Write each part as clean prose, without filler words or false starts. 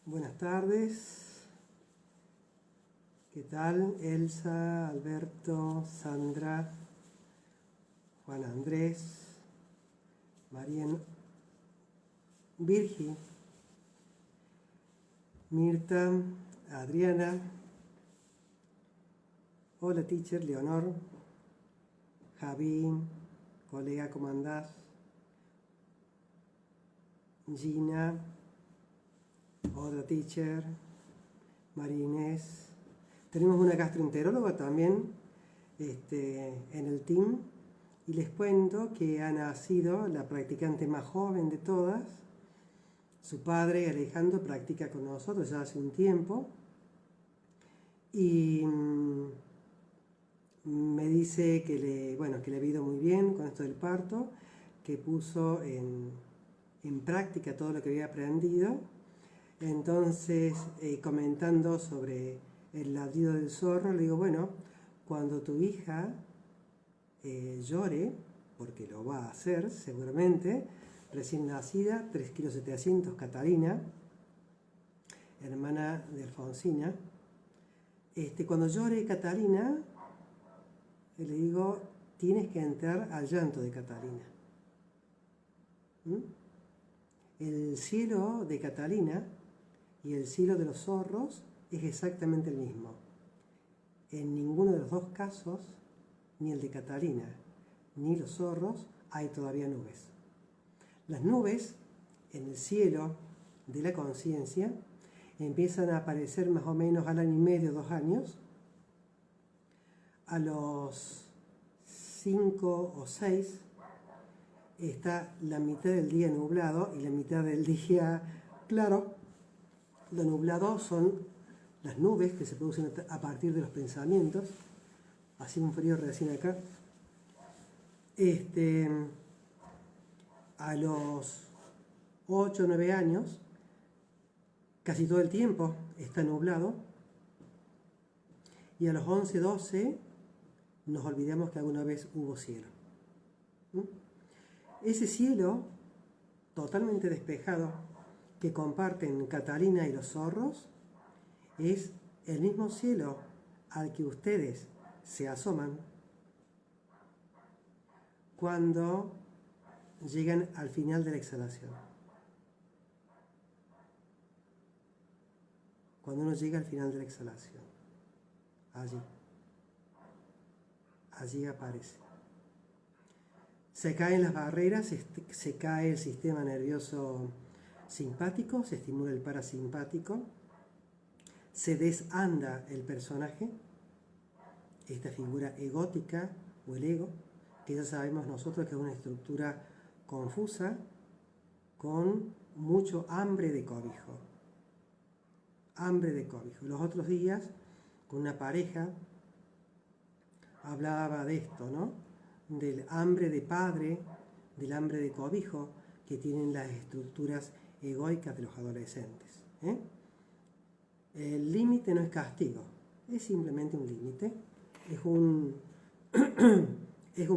Buenas tardes. ¿Qué tal? Elsa, Alberto, Sandra, Juan Andrés, Marian, Virgi, Mirta, Adriana. Hola, teacher, Leonor, Javi, colega, ¿cómo andás? Gina, otra teacher, María Inés. Tenemos una gastroenteróloga también en el team. Y les cuento que Ana ha sido la practicante más joven de todas. Su padre, Alejandro, practica con nosotros ya hace un tiempo. Y me dice que le ha ido muy bien con esto del parto, que puso en práctica todo lo que había aprendido. Entonces, comentando sobre el ladrido del zorro, le digo, bueno, cuando tu hija llore, porque lo va a hacer seguramente, recién nacida, 3,7 kilos, Catalina, hermana de Alfonsina, cuando llore Catalina, le digo, tienes que entrar al llanto de Catalina. El cielo de Catalina y el cielo de los zorros es exactamente el mismo. En ninguno de los dos casos, ni el de Catalina ni los zorros, hay todavía nubes. Las nubes en el cielo de la conciencia empiezan a aparecer más o menos al año y medio, 2 años. A los 5 o 6 está la mitad del día nublado y la mitad del día claro. Lo nublado son las nubes que se producen a partir de los pensamientos. Hacía un frío recién acá. A los 8 o 9 años, casi todo el tiempo está nublado. Y a los 11, 12, nos olvidamos que alguna vez hubo cielo. Ese cielo totalmente despejado que comparten Catalina y los zorros es el mismo cielo al que ustedes se asoman cuando llegan al final de la exhalación. Cuando uno llega al final de la exhalación, allí aparece. Se caen las barreras, se cae el sistema nervioso simpático, se estimula el parasimpático, se desanda el personaje, esta figura egótica o el ego, que ya sabemos nosotros que es una estructura confusa con mucho hambre de cobijo. Hambre de cobijo. Los otros días, con una pareja, hablaba de esto, ¿no? Del hambre de padre, del hambre de cobijo que tienen las estructuras egoicas de los adolescentes. El límite no es castigo, es simplemente un límite, es un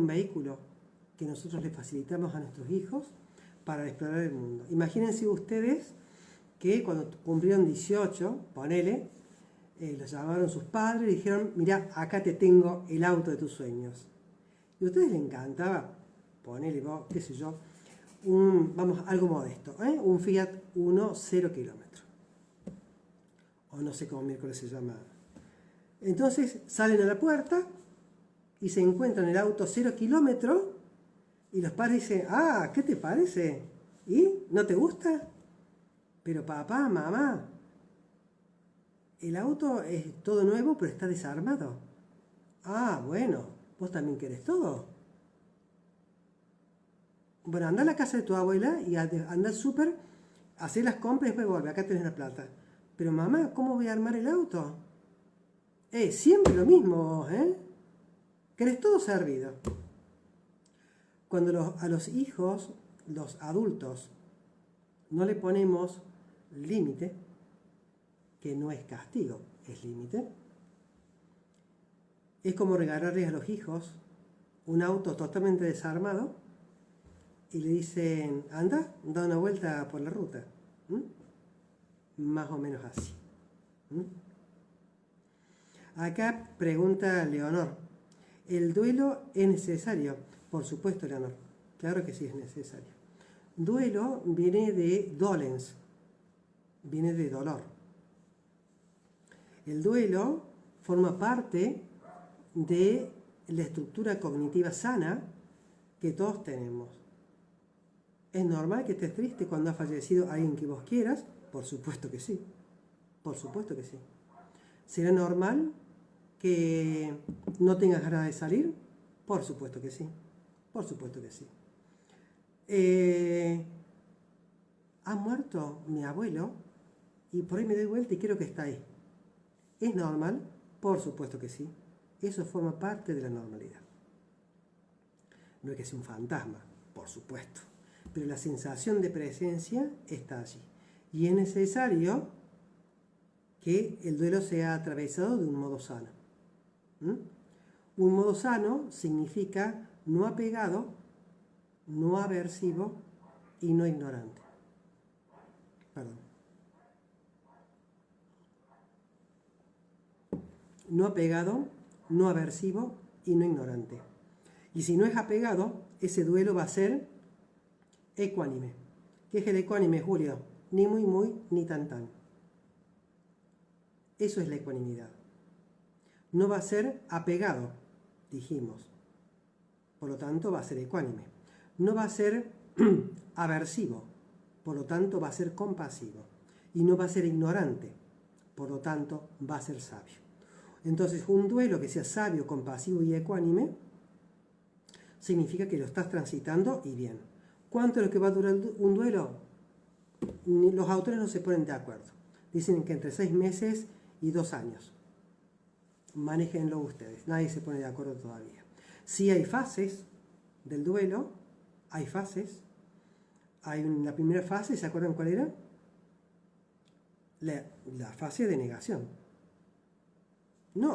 vehículo que nosotros le facilitamos a nuestros hijos para explorar el mundo. Imagínense ustedes que cuando cumplieron 18, ponele, los llamaron sus padres y dijeron, mirá, acá te tengo el auto de tus sueños. Y a ustedes les encantaba, ponele, qué sé yo, algo modesto, un Fiat Uno 0 kilómetros. O no sé cómo miércoles se llama. Entonces salen a la puerta y se encuentran el auto 0 kilómetros y los padres dicen, ¿qué te parece? ¿Y? ¿No te gusta? Pero papá, mamá, el auto es todo nuevo pero está desarmado. Bueno, ¿vos también querés todo? Bueno, anda a la casa de tu abuela y anda al súper, hacé las compras y después vuelve, acá tenés la plata. Pero mamá, ¿cómo voy a armar el auto? Siempre lo mismo vos, ¿Querés todo servido? Cuando a los hijos, los adultos, no le ponemos límite, que no es castigo, es límite, es como regalarles a los hijos un auto totalmente desarmado y le dicen, anda, da una vuelta por la ruta. más o menos así. ¿Mm? Acá pregunta Leonor, ¿el duelo es necesario? Por supuesto, Leonor, claro que sí es necesario. Duelo viene de dolens, viene de dolor. El duelo forma parte de la estructura cognitiva sana que todos tenemos. ¿Es normal que estés triste cuando ha fallecido alguien que vos quieras? Por supuesto que sí. Por supuesto que sí. ¿Será normal que no tengas ganas de salir? Por supuesto que sí. Por supuesto que sí. Ha muerto mi abuelo y por ahí me doy vuelta y creo que está ahí. ¿Es normal? Por supuesto que sí. Eso forma parte de la normalidad. No es que sea un fantasma, por supuesto, pero la sensación de presencia está allí. Y es necesario que el duelo sea atravesado de un modo sano. ¿Mm? Un modo sano significa no apegado, no aversivo y no ignorante. Perdón. No apegado, no aversivo y no ignorante. Y si no es apegado, ese duelo va a ser ecuánime. ¿Qué es el ecuánime, Julio? Ni muy muy, ni tan tan. Eso es la ecuanimidad. No va a ser apegado, dijimos. Por lo tanto, va a ser ecuánime. No va a ser aversivo, por lo tanto, va a ser compasivo. Y no va a ser ignorante, por lo tanto, va a ser sabio. Entonces, un duelo que sea sabio, compasivo y ecuánime significa que lo estás transitando y bien. ¿Cuánto es lo que va a durar un duelo? Los autores no se ponen de acuerdo. Dicen que entre 6 meses y 2 años. Manéjenlo ustedes. Nadie se pone de acuerdo todavía. Sí hay fases del duelo. Hay fases. Hay la primera fase, ¿se acuerdan cuál era? La fase de negación. No.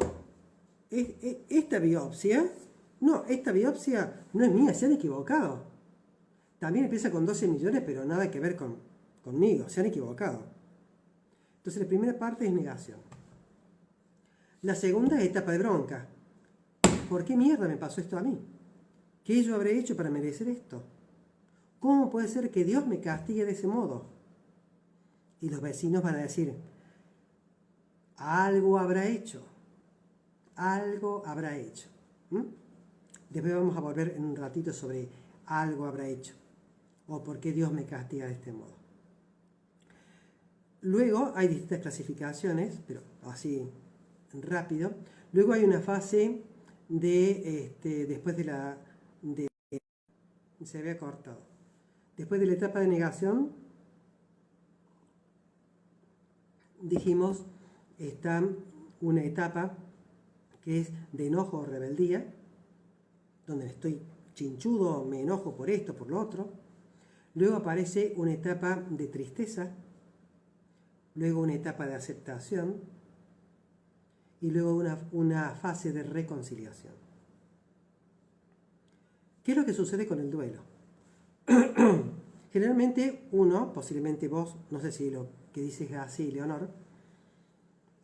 Esta biopsia no es mía, se han equivocado. También empieza con 12 millones, pero nada que ver conmigo, se han equivocado. Entonces la primera parte es negación. La segunda es etapa de bronca. ¿Por qué mierda me pasó esto a mí? ¿Qué yo habré hecho para merecer esto? ¿Cómo puede ser que Dios me castigue de ese modo? Y los vecinos van a decir, algo habrá hecho. Algo habrá hecho. ¿Mm? Después vamos a volver en un ratito sobre algo habrá hecho o por qué Dios me castiga de este modo. Luego hay distintas clasificaciones, pero así rápido. Luego hay una fase después se había cortado. Después de la etapa de negación, dijimos, está una etapa que es de enojo o rebeldía, donde estoy chinchudo, me enojo por esto, por lo otro. Luego aparece una etapa de tristeza, luego una etapa de aceptación y luego una fase de reconciliación. ¿Qué es lo que sucede con el duelo? Generalmente uno, posiblemente vos, no sé si lo que dices es así, Leonor,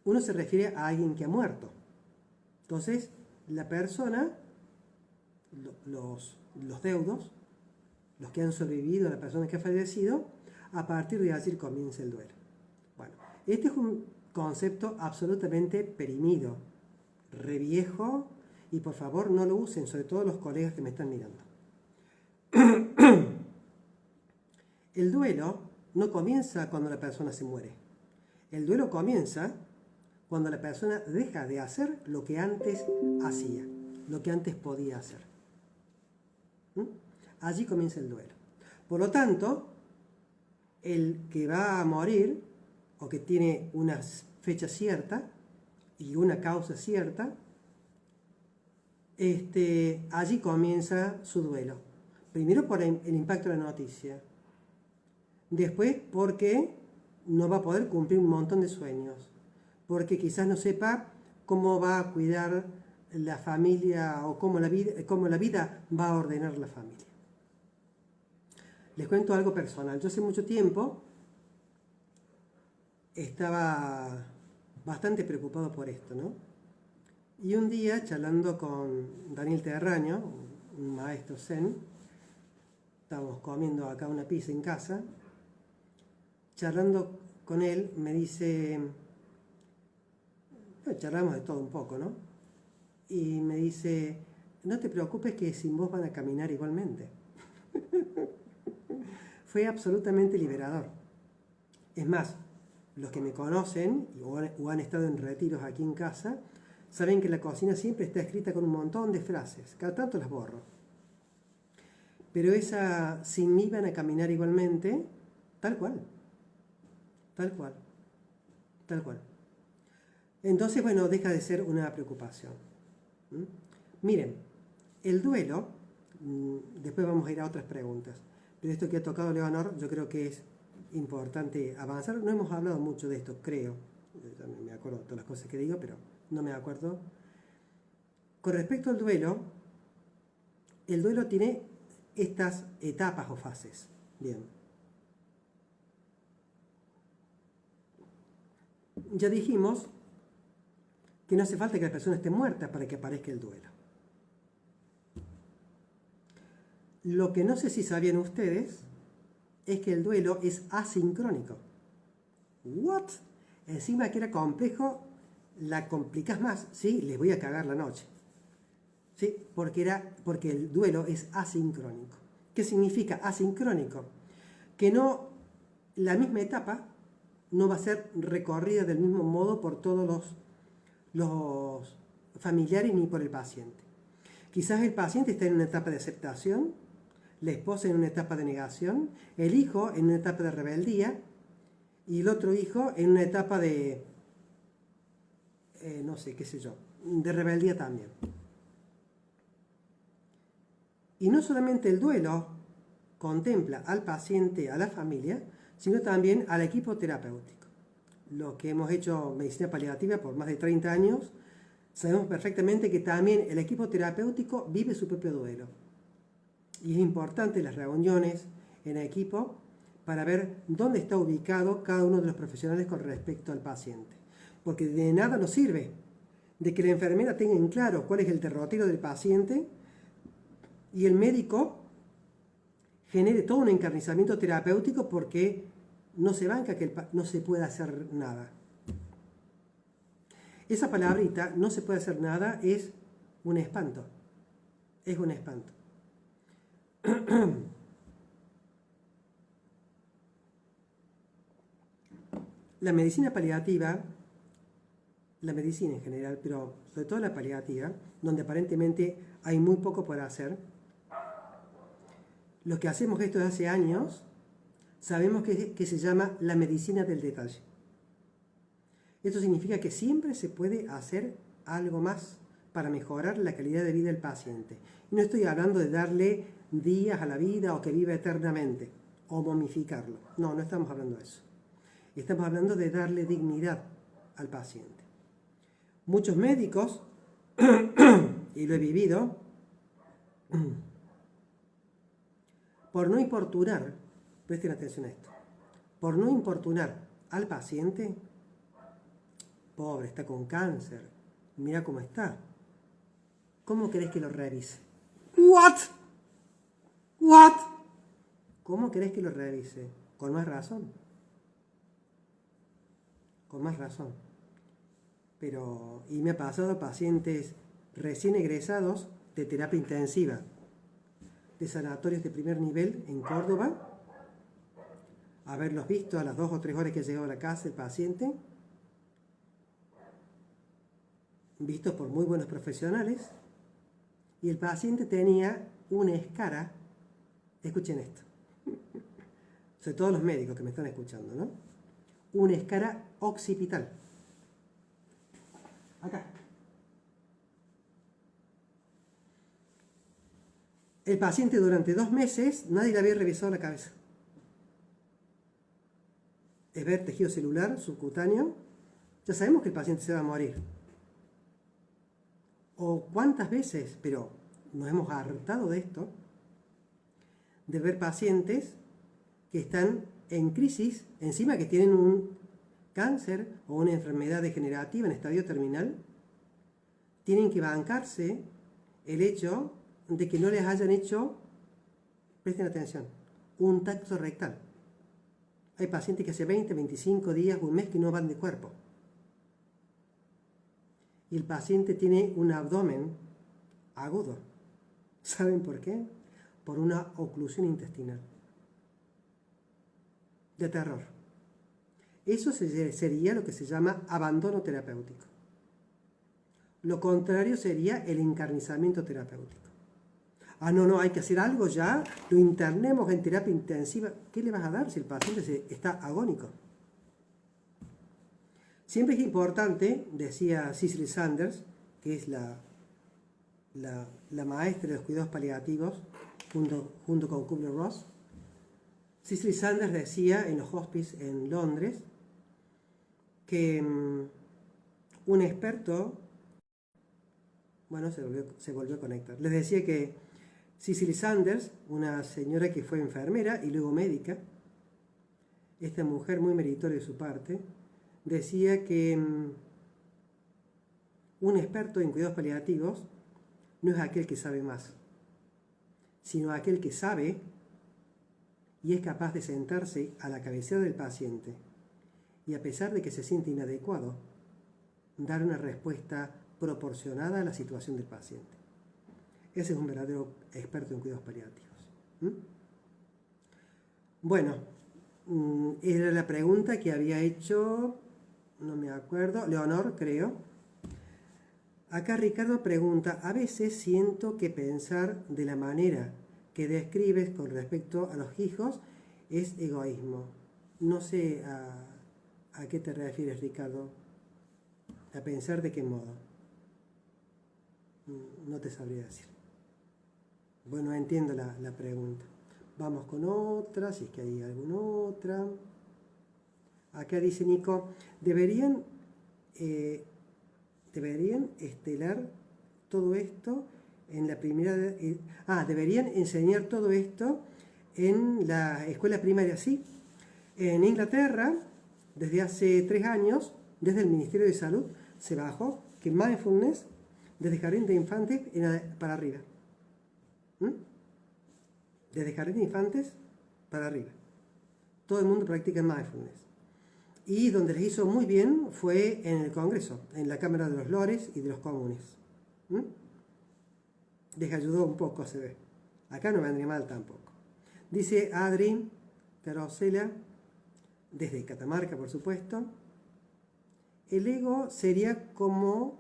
uno se refiere a alguien que ha muerto. Entonces, la persona, los deudos, los que han sobrevivido a la persona que ha fallecido, a partir de allí comienza el duelo. Bueno, este es un concepto absolutamente perimido, reviejo, y por favor no lo usen, sobre todo los colegas que me están mirando. El duelo no comienza cuando la persona se muere. El duelo comienza cuando la persona deja de hacer lo que antes hacía, lo que antes podía hacer. Allí comienza el duelo. Por lo tanto, el que va a morir, o que tiene una fecha cierta y una causa cierta, allí comienza su duelo. Primero por el impacto de la noticia. Después porque no va a poder cumplir un montón de sueños. Porque quizás no sepa cómo va a cuidar la familia o cómo la vida va a ordenar la familia. Les cuento algo personal. Yo hace mucho tiempo estaba bastante preocupado por esto, ¿no? Y un día, charlando con Daniel Terraño, un maestro zen, estábamos comiendo acá una pizza en casa, charlando con él, me dice, bueno, charlamos de todo un poco, ¿no? Y me dice, no te preocupes que sin vos van a caminar igualmente. Fue absolutamente liberador. Es más, los que me conocen o han estado en retiros aquí en casa, saben que la cocina siempre está escrita con un montón de frases, cada tanto las borro. Pero esa, sin mí van a caminar igualmente, tal cual, tal cual, tal cual. Entonces, bueno, deja de ser una preocupación. ¿Mm? Miren, el duelo, después vamos a ir a otras preguntas, pero esto que ha tocado Leonor, yo creo que es importante avanzar. No hemos hablado mucho de esto, creo. Yo no me acuerdo de todas las cosas que digo, pero no me acuerdo. Con respecto al duelo, el duelo tiene estas etapas o fases. Bien. Ya dijimos que no hace falta que la persona esté muerta para que aparezca el duelo. Lo que no sé si sabían ustedes es que el duelo es asincrónico. ¿What? Encima que era complejo, la complicás más. Sí, les voy a cagar la noche. ¿Sí? Porque el duelo es asincrónico. ¿Qué significa asincrónico? Que no, la misma etapa no va a ser recorrida del mismo modo por todos los familiares ni por el paciente. Quizás el paciente está en una etapa de aceptación, la esposa en una etapa de negación, el hijo en una etapa de rebeldía y el otro hijo en una etapa de, no sé, qué sé yo, de rebeldía también. Y no solamente el duelo contempla al paciente, a la familia, sino también al equipo terapéutico. Los que hemos hecho medicina paliativa por más de 30 años, sabemos perfectamente que también el equipo terapéutico vive su propio duelo. Y es importante las reuniones en equipo para ver dónde está ubicado cada uno de los profesionales con respecto al paciente. Porque de nada nos sirve de que la enfermera tenga en claro cuál es el derrotero del paciente y el médico genere todo un encarnizamiento terapéutico porque no se banca que no se pueda hacer nada. Esa palabrita, no se puede hacer nada, es un espanto. Es un espanto. La medicina paliativa, la medicina en general, pero sobre todo la paliativa, donde aparentemente hay muy poco por hacer, los que hacemos esto desde hace años, sabemos que se llama la medicina del detalle. Esto significa que siempre se puede hacer algo más para mejorar la calidad de vida del paciente. Y no estoy hablando de darle días a la vida o que viva eternamente, o momificarlo. No, no estamos hablando de eso. Estamos hablando de darle dignidad al paciente. Muchos médicos, y lo he vivido, por no importunar, presten atención a esto, por no importunar al paciente, pobre, está con cáncer, mira cómo está, ¿cómo querés que lo revise? ¿What? ¿Cómo querés que lo revise? Con más razón. Con más razón. Pero, y me ha pasado pacientes recién egresados de terapia intensiva, de sanatorios de primer nivel en Córdoba, haberlos visto a las 2 o 3 horas que llegó a la casa el paciente, vistos por muy buenos profesionales, y el paciente tenía una escara, escuchen esto, sobre todo los médicos que me están escuchando, ¿no? Una escara occipital. Acá. El paciente durante 2 meses, nadie le había revisado la cabeza. Es ver tejido celular, subcutáneo. Ya sabemos que el paciente se va a morir. O cuántas veces, pero nos hemos hartado de esto, de ver pacientes que están en crisis, encima que tienen cáncer o una enfermedad degenerativa en estadio terminal, tienen que bancarse el hecho de que no les hayan hecho, presten atención, un tacto rectal. Hay pacientes que hace 20, 25 días o un mes que no van de cuerpo. Y el paciente tiene un abdomen agudo. ¿Saben por qué? Por una oclusión intestinal. De terror. Eso sería lo que se llama abandono terapéutico. Lo contrario sería el encarnizamiento terapéutico. Ah, no, hay que hacer algo ya, lo internemos en terapia intensiva. ¿Qué le vas a dar si el paciente está agónico? Siempre es importante, decía Cicely Saunders, que es la maestra de los cuidados paliativos, junto con Kubler-Ross. Cicely Saunders decía en los hospices en Londres que un experto, bueno, se volvió a conectar. Les decía que Cicely Saunders, una señora que fue enfermera y luego médica, esta mujer muy meritoria de su parte, decía que un experto en cuidados paliativos no es aquel que sabe más, sino aquel que sabe y es capaz de sentarse a la cabecera del paciente y, a pesar de que se siente inadecuado, dar una respuesta proporcionada a la situación del paciente. Ese es un verdadero experto en cuidados paliativos. Bueno, era la pregunta que había hecho, no me acuerdo, Leonor, creo. Acá Ricardo pregunta, a veces siento que pensar de la manera que describes con respecto a los hijos es egoísmo. No sé a qué te refieres, Ricardo. ¿A pensar de qué modo? No te sabría decir. Bueno, entiendo la pregunta. Vamos con otra, si es que hay alguna otra. Acá dice Nico, deberían estelar todo esto en la primera... deberían enseñar todo esto en la escuela primaria, sí. En Inglaterra, desde hace 3 años, desde el Ministerio de Salud, se bajó que mindfulness desde jardín de infantes para arriba. Desde jardín de infantes para arriba. Todo el mundo practica mindfulness. Y donde les hizo muy bien fue en el Congreso, en la Cámara de los Lores y de los Comunes. Les ayudó un poco, se ve. Acá no vendría mal tampoco. Dice Adri Carosela, desde Catamarca, por supuesto. El ego sería como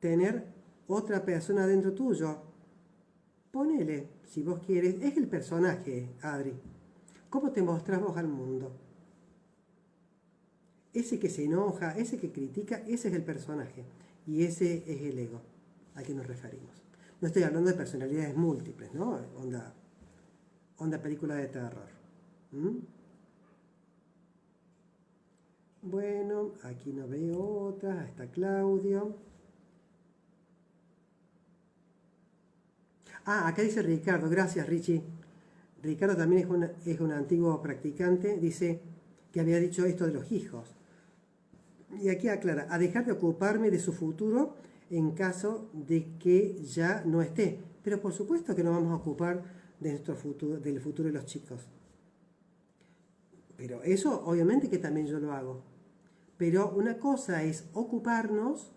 tener otra persona dentro tuyo. Ponele, si vos quieres. Es el personaje, Adri. ¿Cómo te mostrás vos al mundo? Ese que se enoja, ese que critica, ese es el personaje. Y ese es el ego al que nos referimos. No estoy hablando de personalidades múltiples, ¿no? Onda película de terror. Bueno, aquí no veo otra. Está Claudio. Acá dice Ricardo. Gracias, Richie. Ricardo también es un antiguo practicante. Dice que había dicho esto de los hijos. Y aquí aclara, a dejar de ocuparme de su futuro en caso de que ya no esté. Pero por supuesto que nos vamos a ocupar de nuestro futuro, del futuro de los chicos. Pero eso obviamente que también yo lo hago. Pero una cosa es ocuparnos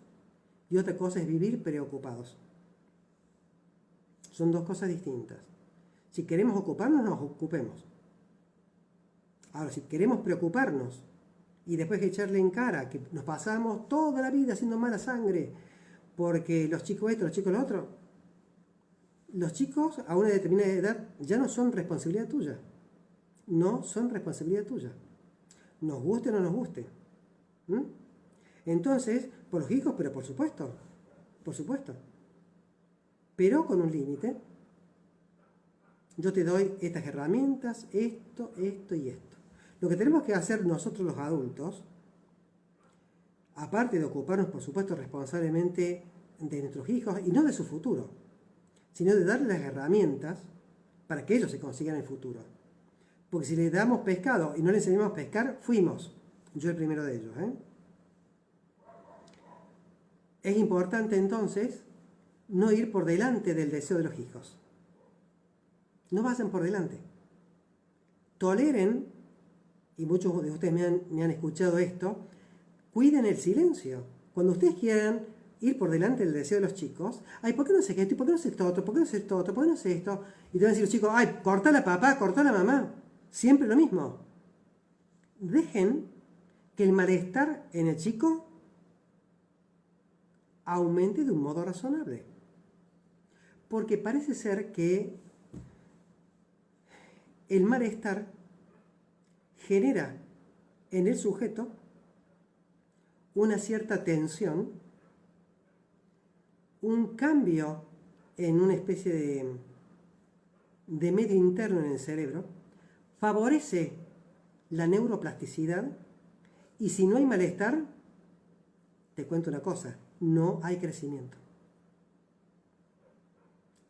y otra cosa es vivir preocupados. Son dos cosas distintas. Si queremos ocuparnos, nos ocupemos. Ahora, si queremos preocuparnos y después echarle en cara que nos pasamos toda la vida haciendo mala sangre porque los chicos esto, los chicos lo otro, los chicos a una determinada edad ya no son responsabilidad tuya. No son responsabilidad tuya. Nos guste o no nos guste. Entonces, por los hijos, pero por supuesto. Pero con un límite. Yo te doy estas herramientas, esto y esto. Lo que tenemos que hacer nosotros los adultos, aparte de ocuparnos, por supuesto, responsablemente de nuestros hijos y no de su futuro, sino de darles las herramientas para que ellos se consigan el futuro. Porque si les damos pescado y no les enseñamos a pescar, fuimos. Yo el primero de ellos. Es importante entonces no ir por delante del deseo de los hijos. No vayan por delante. Toleren, y muchos de ustedes me han escuchado esto, cuiden el silencio. Cuando ustedes quieran ir por delante del deseo de los chicos, ay, ¿por qué no sé esto? ¿Por qué no sé esto otro? ¿Por qué no sé esto otro? ¿Por qué no sé esto? Y te van a decir los chicos, ay, corta la papá, corta la mamá. Siempre lo mismo. Dejen que el malestar en el chico aumente de un modo razonable. Porque parece ser que el malestar genera en el sujeto una cierta tensión, un cambio en una especie de medio interno en el cerebro, favorece la neuroplasticidad y si no hay malestar, te cuento una cosa, no hay crecimiento.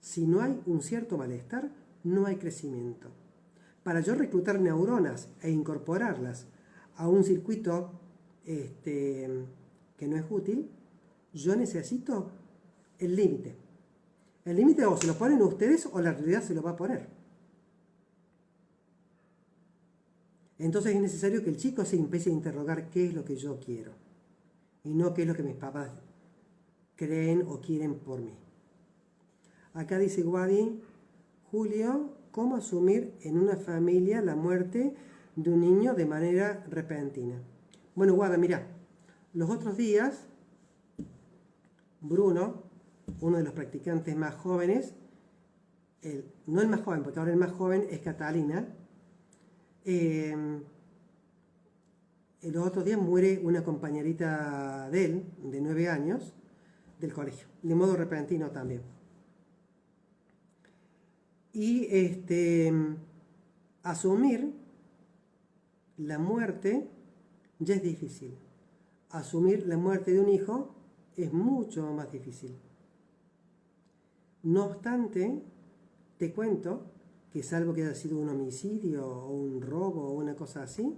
Si no hay un cierto malestar, no hay crecimiento. Para yo reclutar neuronas e incorporarlas a un circuito que no es útil, yo necesito el límite. El límite o se lo ponen ustedes o la realidad se lo va a poner. Entonces es necesario que el chico se empiece a interrogar qué es lo que yo quiero y no qué es lo que mis papás creen o quieren por mí. Acá dice Wadi, Julio, ¿cómo asumir en una familia la muerte de un niño de manera repentina? Bueno, Guada, mira, los otros días, Bruno, uno de los practicantes más jóvenes, no el más joven, porque ahora el más joven es Catalina, los otros días muere una compañerita de él, de 9 años, del colegio, de modo repentino también. Y asumir la muerte ya es difícil. Asumir la muerte de un hijo es mucho más difícil. No obstante, te cuento que salvo que haya sido un homicidio o un robo o una cosa así,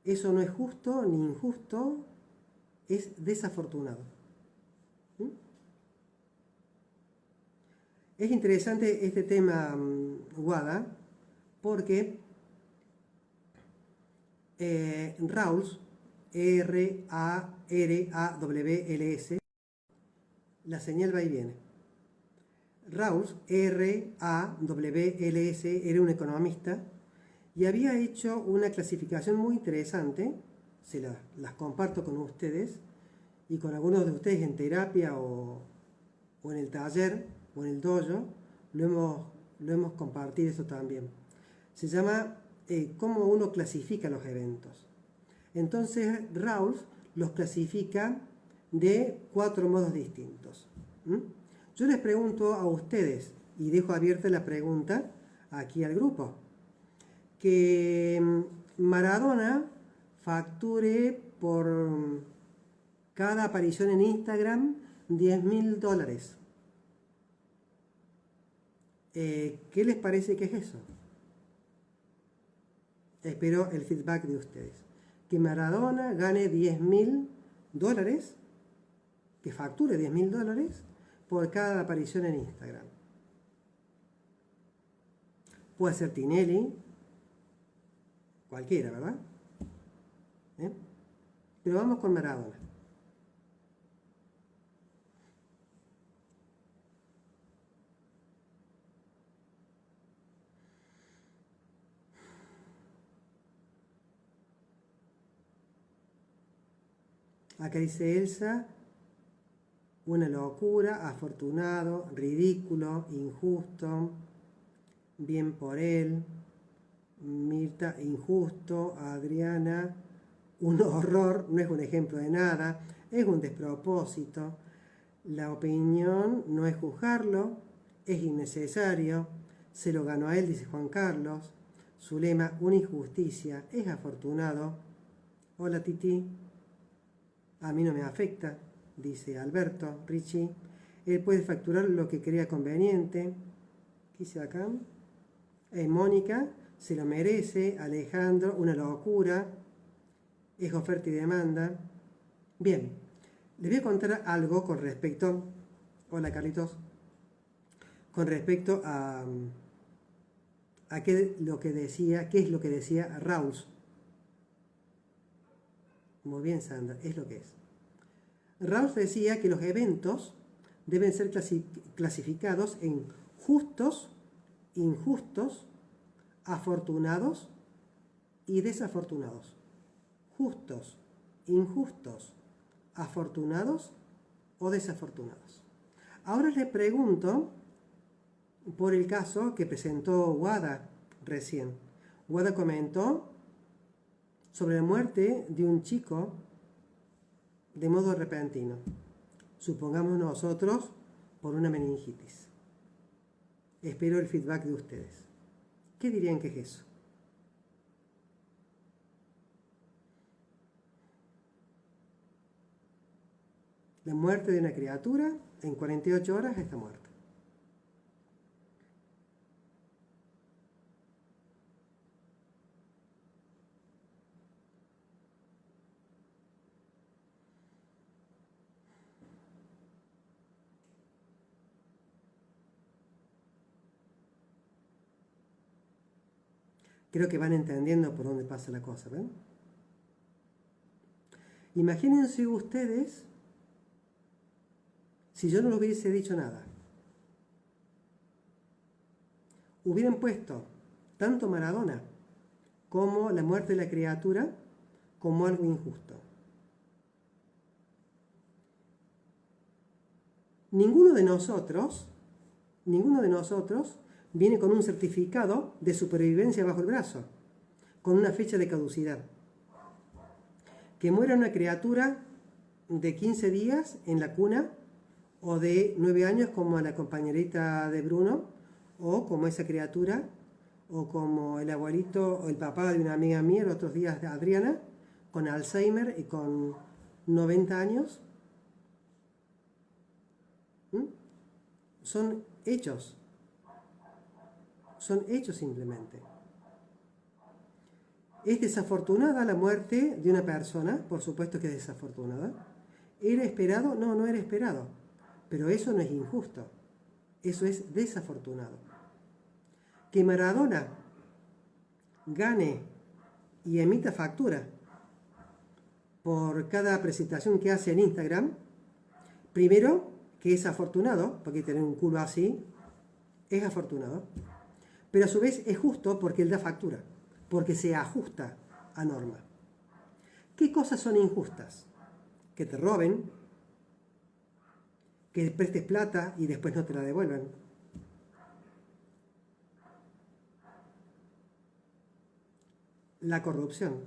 eso no es justo ni injusto, es desafortunado. Es interesante este tema, Guada, porque Rawls, R-A-R-A-W-L-S, la señal va y viene. Rawls, R-A-W-L-S, era un economista y había hecho una clasificación muy interesante, las comparto con ustedes y con algunos de ustedes en terapia o en el taller o en el dojo, lo hemos compartido eso también. Se llama cómo uno clasifica los eventos. Entonces Rawls los clasifica de 4 modos distintos. Yo les pregunto a ustedes, y dejo abierta la pregunta aquí al grupo, que Maradona facture por cada aparición en Instagram $10.000. ¿Qué les parece que es eso? Espero el feedback de ustedes. Que Maradona gane $10.000, que facture $10.000 por cada aparición en Instagram. Puede ser Tinelli, cualquiera, ¿verdad? Pero vamos con Maradona. Acá dice Elsa, una locura, afortunado, ridículo, injusto, bien por él. Mirta, injusto. Adriana, un horror, no es un ejemplo de nada, es un despropósito. La opinión no es juzgarlo, es innecesario, se lo ganó a él, dice Juan Carlos. Zulema, una injusticia, es afortunado. Hola Titi. A mí no me afecta, dice Alberto, Richie. Él puede facturar lo que crea conveniente. ¿Qué dice acá? Mónica, se lo merece. Alejandro, una locura. es oferta y demanda. Bien, les voy a contar algo con respecto, hola Carlitos, con respecto a qué es lo que decía Rawls. Muy bien, Sandra, es lo que es. Rawls decía que los eventos deben ser clasificados en justos, injustos, afortunados y desafortunados. Justos, injustos, afortunados o desafortunados. Ahora les pregunto por el caso que presentó Wada recién. Wada comentó sobre la muerte de un chico de modo repentino. Supongamos nosotros por una meningitis. Espero el feedback de ustedes. ¿Qué dirían que es eso? La muerte de una criatura, en 48 horas está muerta. Creo que van entendiendo por dónde pasa la cosa, ¿ven? Imagínense ustedes si yo no les hubiese dicho nada. Hubieran puesto tanto Maradona como la muerte de la criatura como algo injusto. Ninguno de nosotros viene con un certificado de supervivencia bajo el brazo, con una fecha de caducidad. Que muera una criatura de 15 días en la cuna, o de 9 años como la compañerita de Bruno, o como esa criatura, o como el abuelito o el papá de una amiga mía los otros días de Adriana, con Alzheimer y con 90 años. Son hechos simplemente. ¿Es desafortunada la muerte de una persona? Por supuesto que es desafortunada. ¿Era esperado? No, no era esperado. Pero eso no es injusto. Eso es desafortunado. Que Maradona gane y emita factura por cada presentación que hace en Instagram, primero, que es afortunado, porque tener un culo así es afortunado. Pero a su vez es justo porque él da factura, porque se ajusta a norma. ¿Qué cosas son injustas? Que te roben, que prestes plata y después no te la devuelvan. La corrupción.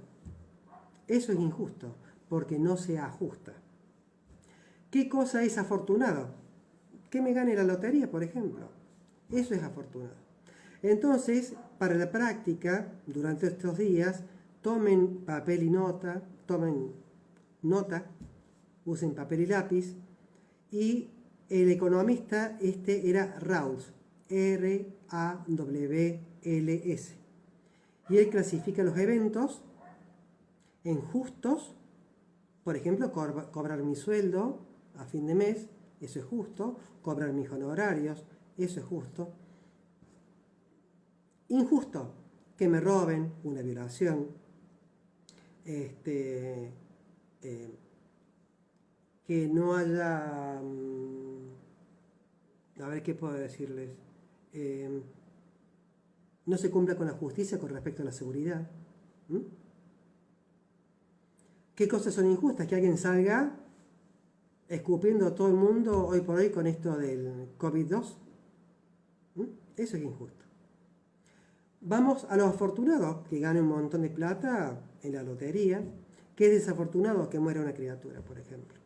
Eso es injusto, porque no se ajusta. ¿Qué cosa es afortunado? Que me gane la lotería, por ejemplo. Eso es afortunado. Entonces, para la práctica, durante estos días, tomen papel y nota, usen papel y lápiz, y el economista era Rawls, R-A-W-L-S, y él clasifica los eventos en justos, por ejemplo, cobrar mi sueldo a fin de mes, eso es justo, cobrar mis honorarios, eso es justo. Injusto, que me roben, una violación, que no haya, a ver qué puedo decirles, no se cumpla con la justicia con respecto a la seguridad. ¿Qué cosas son injustas? Que alguien salga escupiendo a todo el mundo hoy por hoy con esto del COVID-2. Eso es injusto. Vamos a los afortunados, que ganan un montón de plata en la lotería. ¿Qué es desafortunado? Que muera una criatura, por ejemplo.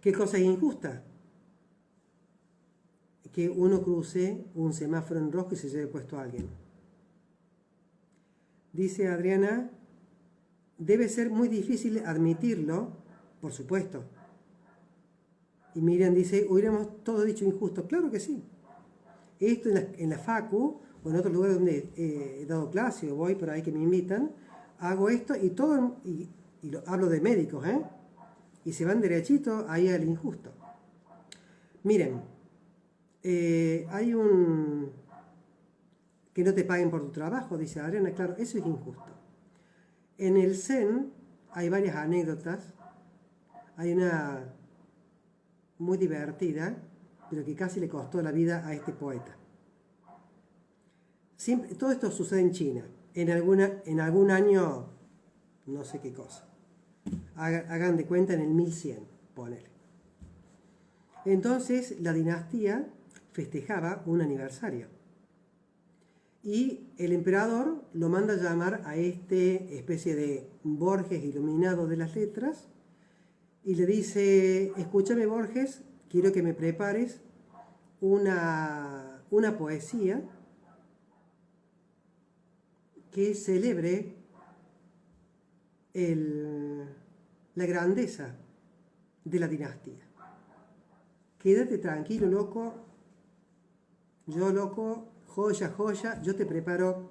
¿Qué cosa es injusta? Que uno cruce un semáforo en rojo y se lleve puesto a alguien. Dice Adriana, debe ser muy difícil admitirlo, por supuesto. Y Miriam dice, hubiéramos todo dicho injusto. Claro que sí. Esto en la facu o o en otros lugares donde he dado clase o voy por ahí que me invitan, hago esto y todo, hablo de médicos, y se van derechito ahí al injusto. Miren, hay un... que no te paguen por tu trabajo, dice Adriana, claro, eso es injusto. En el Zen hay varias anécdotas, hay una muy divertida, pero que casi le costó la vida a este poeta. Siempre, todo esto sucede en China, en algún año, no sé qué cosa. Hagan de cuenta en el 1100, ponele. Entonces la dinastía festejaba un aniversario. Y el emperador lo manda a llamar a este especie de Borges iluminado de las letras y le dice, escúchame Borges, quiero que me prepares una poesía que celebre la grandeza de la dinastía. Quédate tranquilo, loco. Yo, loco, joya, joya, yo te preparo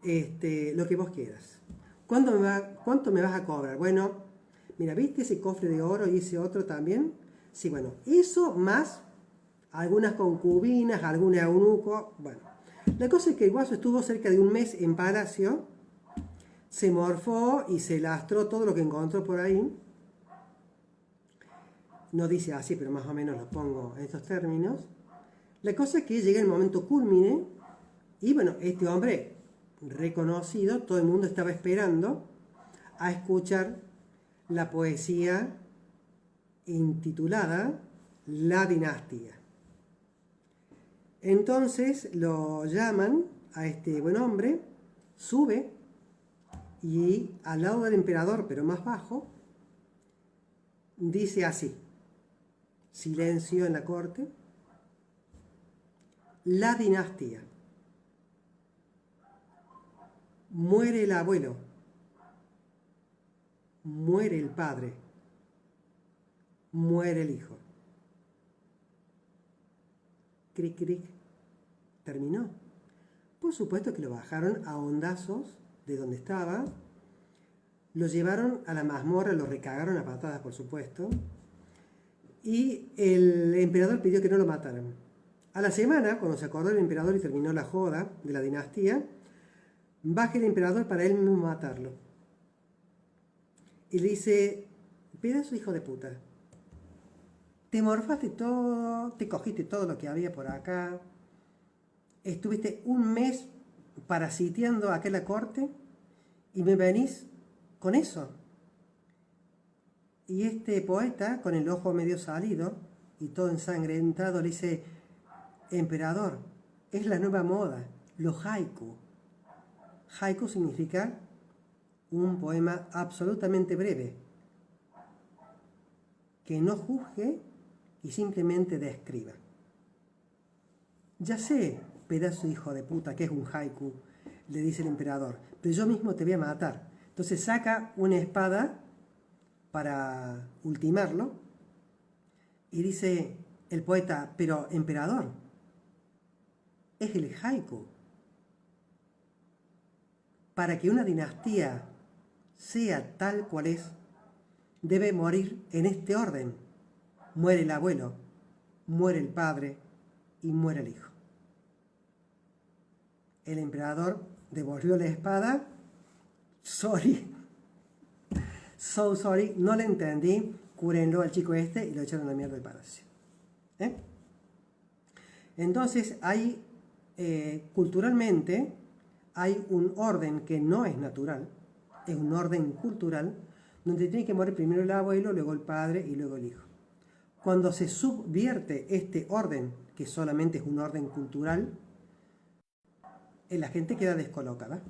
lo que vos quieras. ¿Cuánto me vas a cobrar? Bueno, mira, ¿viste ese cofre de oro y ese otro también? Sí, bueno, eso más algunas concubinas, algún eunuco. Bueno, la cosa es que el guaso estuvo cerca de un mes en palacio, se morfó y se lastró todo lo que encontró por ahí. No dice así, pero más o menos lo pongo en estos términos. La cosa es que llega el momento culmine y bueno, este hombre reconocido, todo el mundo estaba esperando a escuchar la poesía intitulada La Dinastía. Entonces lo llaman a este buen hombre, sube y al lado del emperador, pero más bajo, dice así, silencio en la corte, la dinastía. Muere el abuelo, muere el padre, muere el hijo. Cric, cric, terminó. Por supuesto que lo bajaron a hondazos de donde estaba, lo llevaron a la mazmorra, lo recagaron a patadas, por supuesto, y el emperador pidió que no lo mataran. A la semana, cuando se acordó el emperador y terminó la joda de la dinastía, baja el emperador para él mismo matarlo. Y le dice, pedazo hijo de puta, te morfaste todo, te cogiste todo lo que había por acá, estuviste un mes parasiteando aquella corte y me venís con eso. Y este poeta, con el ojo medio salido y todo ensangrentado, le dice, emperador, es la nueva moda, los haiku. Haiku significa un poema absolutamente breve, que no juzgue y simplemente describa. Ya sé, pedazo hijo de puta, que es un haiku, le dice el emperador, pero yo mismo te voy a matar. Entonces saca una espada para ultimarlo y dice el poeta, pero emperador, es el haiku. Para que una dinastía sea tal cual es, debe morir en este orden. Muere el abuelo, muere el padre y muere el hijo. El emperador devolvió la espada. Sorry. So sorry, no le entendí. Cúrenlo al chico este y lo echaron a la mierda del palacio. Entonces, hay, culturalmente, hay un orden que no es natural, es un orden cultural, donde tiene que morir primero el abuelo, luego el padre y luego el hijo. Cuando se subvierte este orden, que solamente es un orden cultural, la gente queda descolocada.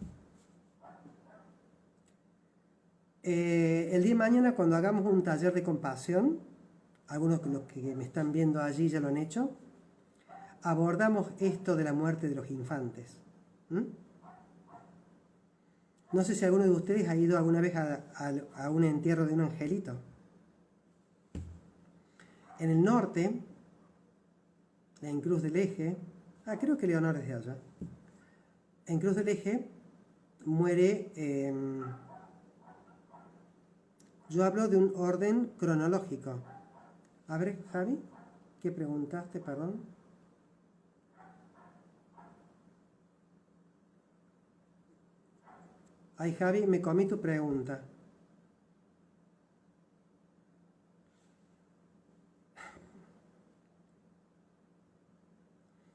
El día de mañana, cuando hagamos un taller de compasión, algunos de los que me están viendo allí ya lo han hecho, abordamos esto de la muerte de los infantes. No sé si alguno de ustedes ha ido alguna vez a un entierro de un angelito. En el norte, en Cruz del Eje, Ah, creo que Leonor es de allá. En Cruz del Eje muere... yo hablo de un orden cronológico. A ver, Javi, ¿qué preguntaste? Perdón. Ay, Javi, me comí tu pregunta.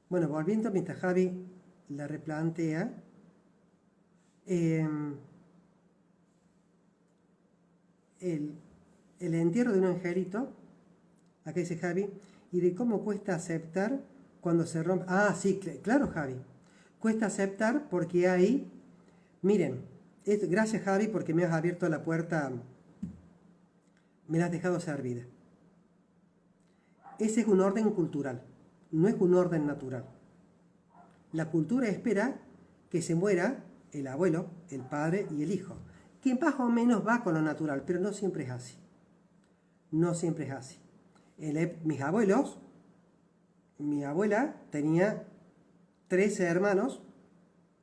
Bueno, volviendo mientras Javi la replantea, el entierro de un angelito, acá dice Javi, y de cómo cuesta aceptar cuando se rompe. Ah, sí, claro, Javi. Cuesta aceptar porque hay, miren, gracias Javi porque me has abierto la puerta, me la has dejado servida. Ese es un orden cultural, no es un orden natural. La cultura espera que se muera el abuelo, el padre y el hijo, que más o menos va con lo natural, pero no siempre es así. No siempre es así. Mis abuelos, mi abuela tenía 13 hermanos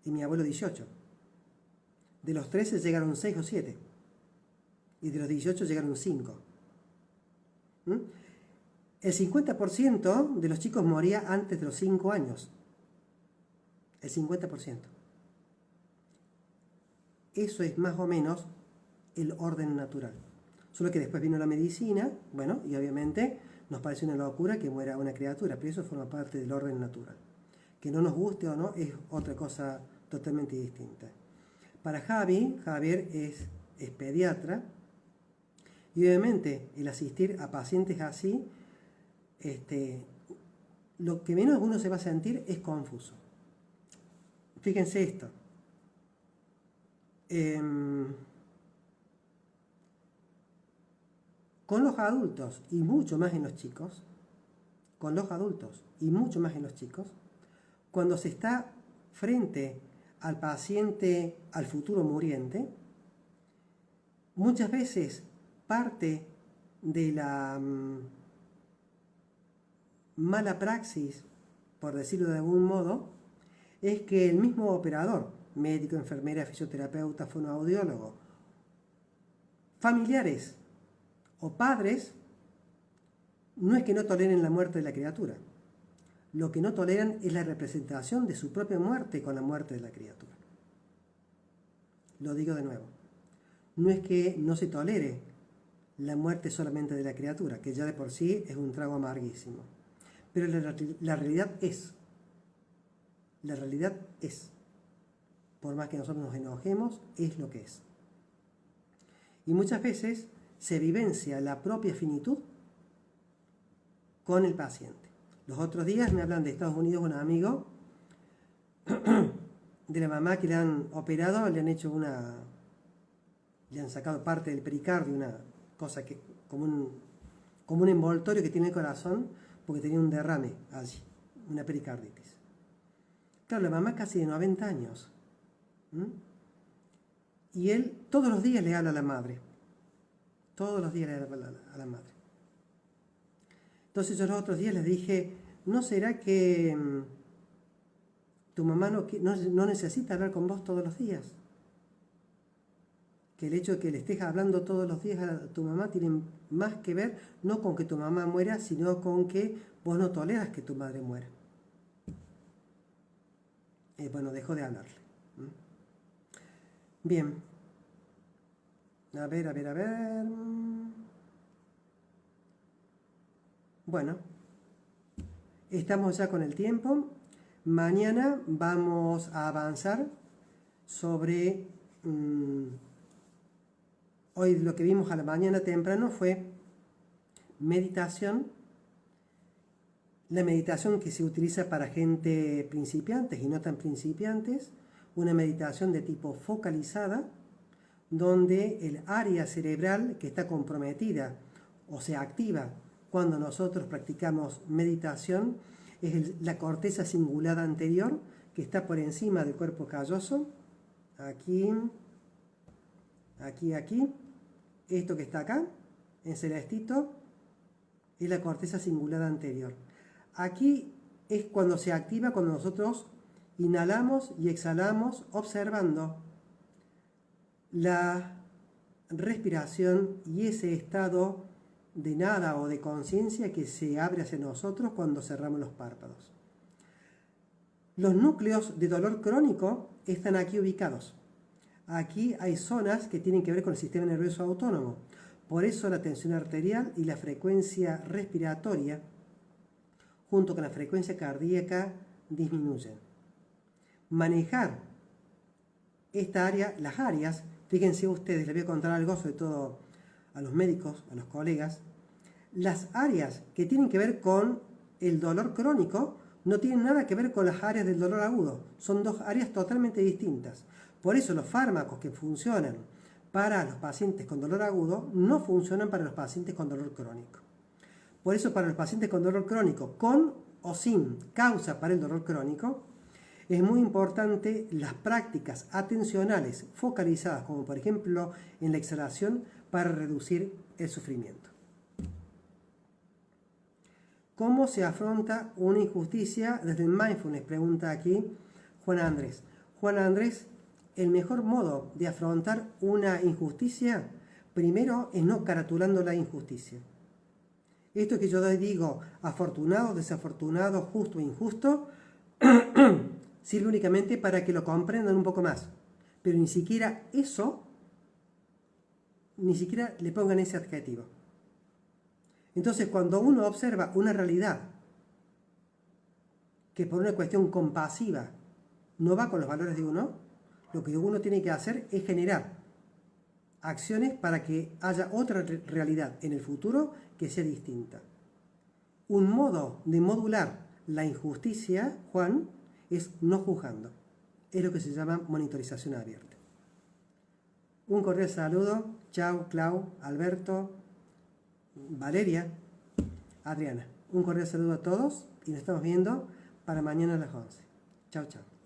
y mi abuelo 18. De los 13 llegaron 6 o 7 y de los 18 llegaron 5. El 50% de los chicos moría antes de los 5 años. El 50%. Eso es más o menos el orden natural. Solo que después vino la medicina, bueno, y obviamente nos parece una locura que muera una criatura, pero eso forma parte del orden natural. Que no nos guste o no es otra cosa totalmente distinta. Para Javier es pediatra, y obviamente el asistir a pacientes así, lo que menos uno se va a sentir es confuso. Fíjense esto. Con los adultos y mucho más en los chicos, cuando se está frente al paciente, al futuro muriente, muchas veces parte de la mala praxis, por decirlo de algún modo, es que el mismo operador, médico, enfermera, fisioterapeuta, fonoaudiólogo, familiares o padres, no es que no toleren la muerte de la criatura. Lo que no toleran es la representación de su propia muerte con la muerte de la criatura. Lo digo de nuevo. No es que no se tolere la muerte solamente de la criatura, que ya de por sí es un trago amarguísimo. Pero la realidad es. La realidad es. Por más que nosotros nos enojemos, es lo que es. Y muchas veces se vivencia la propia finitud con el paciente. Los otros días me hablan de Estados Unidos un amigo de la mamá que le han operado, le han sacado parte del pericardio, una cosa que como un envoltorio que tiene el corazón, porque tenía un derrame allí, una pericarditis. Claro, la mamá casi de 90 años. Y él todos los días le habla a la madre. Todos los días le habla a la madre. Entonces yo los otros días les dije, ¿no será que tu mamá no necesita hablar con vos todos los días? Que el hecho de que le estés hablando todos los días a tu mamá tiene más que ver no con que tu mamá muera, sino con que vos no toleras que tu madre muera. Bueno, dejó de hablarle. Bien. A ver. Bueno, estamos ya con el tiempo. Mañana vamos a avanzar sobre... hoy lo que vimos a la mañana temprano fue meditación. La meditación que se utiliza para gente principiantes y no tan principiantes. Una meditación de tipo focalizada, donde el área cerebral que está comprometida o se activa cuando nosotros practicamos meditación es la corteza cingulada anterior, que está por encima del cuerpo calloso. Aquí. Esto que está acá, en celestito, es la corteza cingulada anterior. Aquí es cuando se activa cuando nosotros inhalamos y exhalamos observando la respiración y ese estado de nada o de conciencia que se abre hacia nosotros cuando cerramos los párpados. Los núcleos de dolor crónico están aquí ubicados. Aquí hay zonas que tienen que ver con el sistema nervioso autónomo. Por eso la tensión arterial y la frecuencia respiratoria, junto con la frecuencia cardíaca, disminuyen. Manejar esta área, las áreas, fíjense ustedes, les voy a contar algo, sobre todo a los médicos, a los colegas. Las áreas que tienen que ver con el dolor crónico no tienen nada que ver con las áreas del dolor agudo. Son dos áreas totalmente distintas. Por eso los fármacos que funcionan para los pacientes con dolor agudo no funcionan para los pacientes con dolor crónico. Por eso para los pacientes con dolor crónico, con o sin causa para el dolor crónico, es muy importante las prácticas atencionales focalizadas, como por ejemplo en la exhalación, para reducir el sufrimiento. ¿Cómo se afronta una injusticia desde el mindfulness? Pregunta aquí Juan Andrés. Juan Andrés, el mejor modo de afrontar una injusticia, primero, es no caratulando la injusticia. Esto que yo digo, afortunado, desafortunado, justo, injusto, sirve únicamente para que lo comprendan un poco más. Pero ni siquiera eso, ni siquiera le pongan ese adjetivo. Entonces, cuando uno observa una realidad que por una cuestión compasiva no va con los valores de uno, lo que uno tiene que hacer es generar acciones para que haya otra realidad en el futuro que sea distinta. Un modo de modular la injusticia, Juan, es no juzgando. Es lo que se llama monitorización abierta. Un cordial saludo. Chao, Clau, Alberto, Valeria, Adriana. Un cordial saludo a todos y nos estamos viendo para mañana a las 11. Chao, chao.